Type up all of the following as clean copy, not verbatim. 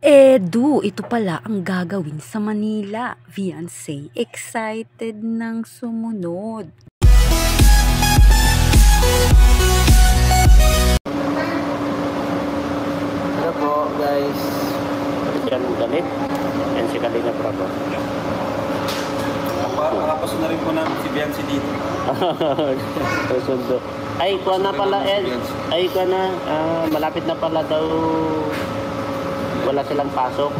Edu, ito pala ang gagawin sa Manila. Beyonce, excited ng sumunod. Hello po guys. Yan galit. Yan si Kalinga Prab. Nakapaso na rin po namin si Beyonce dito. Susundo. Ay, kuha na pala Ed. Ay, kuha na. Malapit na pala daw. Wala silang pasok.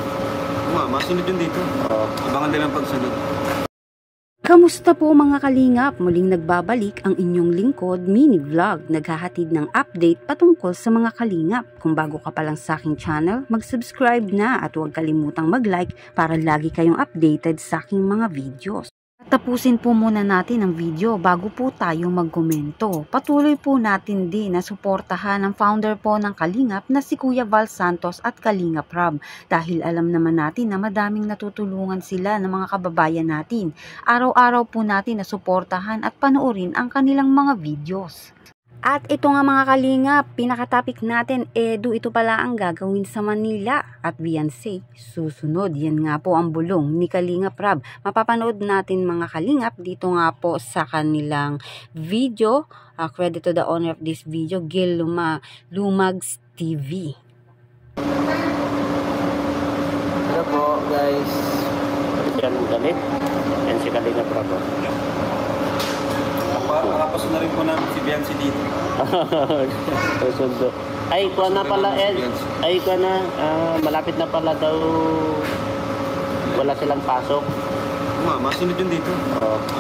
Masunod yun dito. Abangan din ang pagsunod. Kamusta po mga kalingap? Muling nagbabalik ang inyong lingkod mini vlog. Naghahatid ng update patungkol sa mga kalingap. Kung bago ka pa lang sa aking channel, mag-subscribe na at huwag kalimutang mag-like para lagi kayong updated sa aking mga videos. Tapusin po muna natin ang video bago po tayo magkomento. Patuloy po natin din na suportahan ang founder po ng Kalingap na si Kuya Val Santos at Kalinga Prab. Dahil alam naman natin na madaming natutulungan sila ng mga kababayan natin. Araw-araw po natin na suportahan at panoorin ang kanilang mga videos. At ito nga mga kalingap, pinakatopic natin, Edu, ito pala ang gagawin sa Manila at Beyonce susunod. Yan nga po ang bulong ni Kalinga Prab. Mapapanood natin mga kalingap dito nga po sa kanilang video. Credit to the owner of this video, Gil Lumags TV. Hello po guys. Yan galit. Yan si Kalinga Prab. Nakapaso na rin po namin si Beyonce dito. Susundo. Ay, kuha na pala Ed. Ay, kuha na. Malapit na pala daw. Wala silang pasok. Masunod yun dito.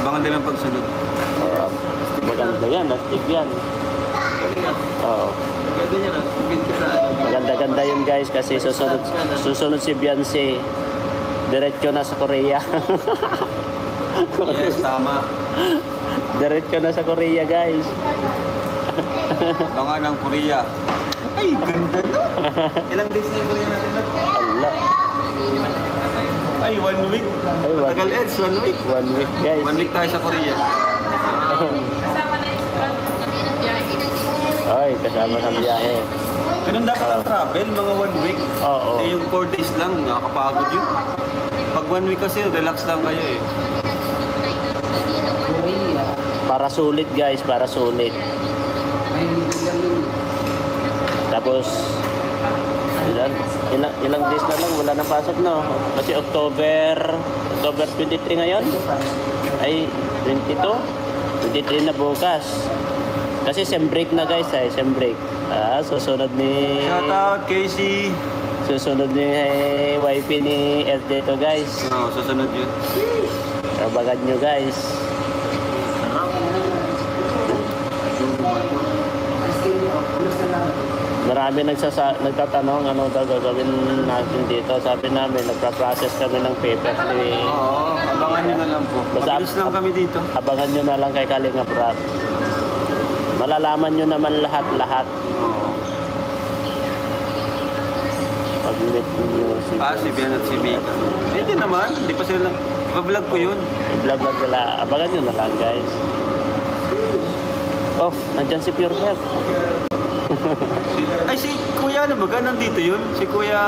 Abangan din ang pagsunod. Maganda yan. Nastig yan. Maganda-ganda yun guys. Kasi susunod si Beyonce. Diretso na sa Korea. Yes, tama. Diretso na sa Korea guys. Abangan ng Korea. Ay, ganda no? Ilang days na yung Korea natin na? Allah. Ay, 1 week. Tagal Eds, 1 week. 1 week guys. 1 week tayo sa Korea. Ay, kasama ng biyahe. Ganun dapat ang travel, mga 1 week. Oo. Yung 4 days lang, nakakapagod yun. Pag 1 week kasi, relax lang kayo eh. Para sulit guys, para sulit. Tapos ilang days na lang wala nang pasok no. Kasi October 23 ngayon. Ay 23 na bukas. Kasi sem break na guys, sem break. Susunod ni Shout out Casey. Susunod ni wifey ni FD to guys. Susunod yun. Abangan nyo guys. Marami nagtatanong ano daw gagawin natin dito. Sabi namin, nagpa-process kami ng papers ni... Oo, abangan nyo na lang po. Mabilis lang kami dito. Abangan nyo na lang kay Kalinga Prab. Malalaman nyo naman lahat-lahat. Pag-meet nyo si Ben at si Mika. Hindi naman, hindi pa sila lang. I-vlog ko yun. I-vlog sila. Abangan nyo na lang guys. Oh, nandyan si Pure Health. Ay, si Kuya ano ba? Nandito yun? Si Kuya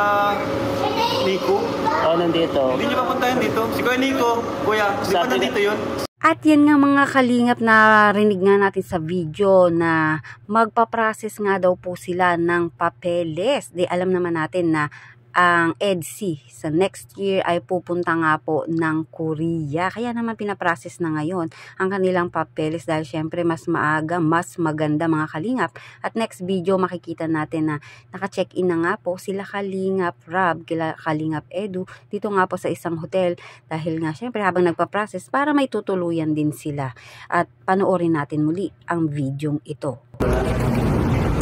Nico? Oh, nandito. Hindi nyo papuntahan dito? Si Kuya Nico, Kuya, di ba nandito yun? At yan nga mga kalingap na rinig nga natin sa video na magpa-process nga daw po sila ng papeles. Di alam naman natin na ang EDSI sa next year ay pupunta nga po ng Korea. Kaya naman pinaprocess na ngayon ang kanilang papeles dahil syempre mas maaga, mas maganda mga kalingap. At next video makikita natin na naka-check-in na nga po sila Kalingap Prab, Kalingap Edu dito nga po sa isang hotel dahil nga syempre habang nagpa-process para may tutuluyan din sila. At panoorin natin muli ang videong ito.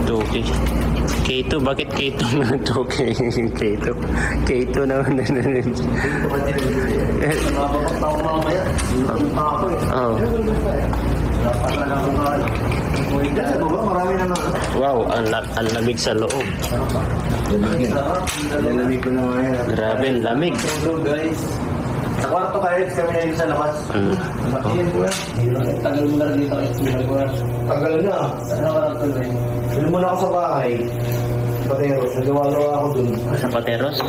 Okay. K2, bakit K2 na ito? K2 naman na rin. Wow, ang lamig sa loob. Grabe, ang lamig. Sa kwarto kayo, kami na yung sa labas. Tagal mo na rin dito. Tagal na. Doon muna ako sa bahay. Pateros. Nagawa ako dun. Sa Pateros?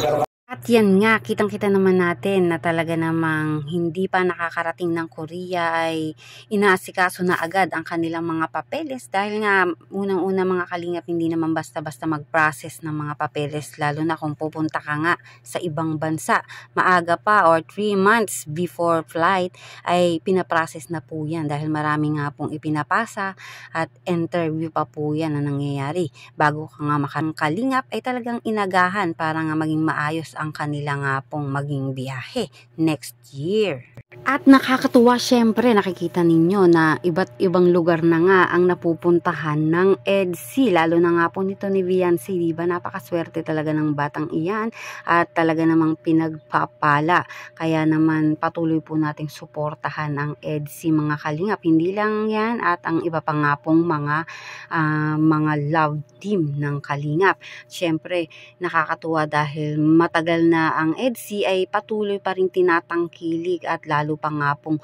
At yan nga, kitang-kita naman natin na talaga namang hindi pa nakakarating ng Korea ay inaasikaso na agad ang kanilang mga papeles dahil nga unang-una mga kalingap hindi naman basta-basta mag-process ng mga papeles lalo na kung pupunta ka nga sa ibang bansa. Maaga pa or 3 months before flight ay pinaprocess na po yan dahil marami nga pong ipinapasa at interview pa po yan na nangyayari. Bago ka nga makakalingap ay talagang inagahan para nga maging maayos ang kanila nga pong maging biyahe next year. At nakakatuwa syempre, nakikita ninyo na iba't ibang lugar na nga ang napupuntahan ng EDSI, lalo na nga po nito ni Viancy, diba? Napakaswerte talaga ng batang iyan at talaga namang pinagpapala. Kaya naman patuloy po nating suportahan ang EDSI mga kalingap. Hindi lang yan at ang iba pa nga pong mga love team ng kalingap. Syempre, nakakatuwa dahil matagal na ang EDSI ay patuloy pa rin tinatangkilik at lalo pa nga pong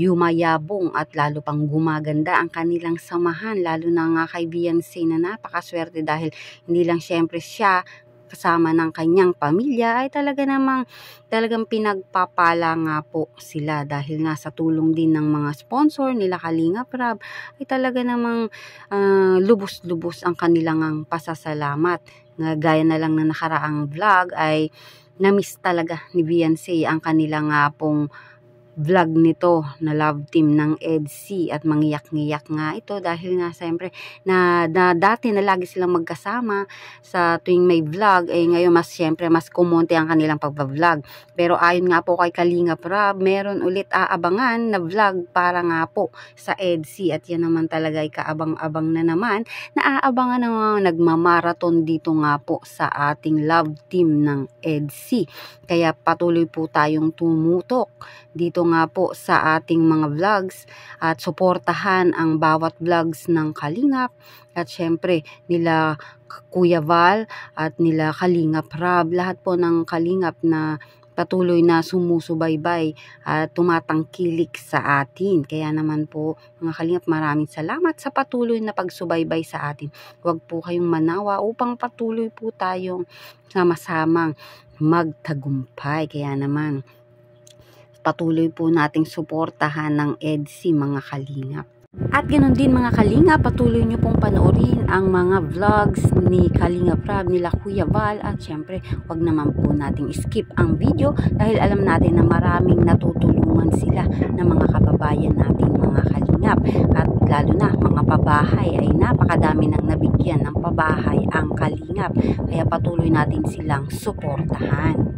yumayabong at lalo pang gumaganda ang kanilang samahan, lalo na nga kay Viancy na napakaswerte dahil hindi lang syempre siya kasama ng kanyang pamilya ay talagang pinagpapala nga po sila dahil nga sa tulong din ng mga sponsor nila Kalingap Rab ay talaga namang lubos-lubos ang kanilang pasasalamat. Gaya na lang na nakaraang vlog ay na-miss talaga ni Viancy ang kanilang pong vlog nito na love team ng EDSI at mangiyak-ngiyak nga ito dahil nga siyempre na dati na lagi silang magkasama sa tuwing may vlog ay ngayon mas kumonti ang kanilang pagbablog. Pero ayon nga po kay Kalingap Rab, meron ulit aabangan na vlog para nga po sa EDSI at yan naman talaga ay kaabang-abang na naman na aabangan na nagmamarathon dito nga po sa ating love team ng EDSI. Kaya patuloy po tayong tumutok dito nga po sa ating mga vlogs at suportahan ang bawat vlogs ng Kalingap at syempre nila Kuya Val at nila Kalingap Rab, lahat po ng Kalingap na patuloy na sumusubaybay at tumatangkilik sa atin. Kaya naman po mga Kalingap, maraming salamat sa patuloy na pagsubaybay sa atin. Huwag po kayong manawa upang patuloy po tayong sama-samang magtagumpay. Kaya naman patuloy po nating suportahan ng EDSI mga Kalingap. At ganoon din mga Kalingap, patuloy nyo pong panoorin ang mga vlogs ni Kalingap Rab, nila Kuya Val at syempre wag naman po nating skip ang video dahil alam natin na maraming natutulungan sila ng mga kababayan natin mga Kalingap at lalo na mga pabahay ay napakadami nang nabigyan ng pabahay ang Kalingap kaya patuloy natin silang suportahan.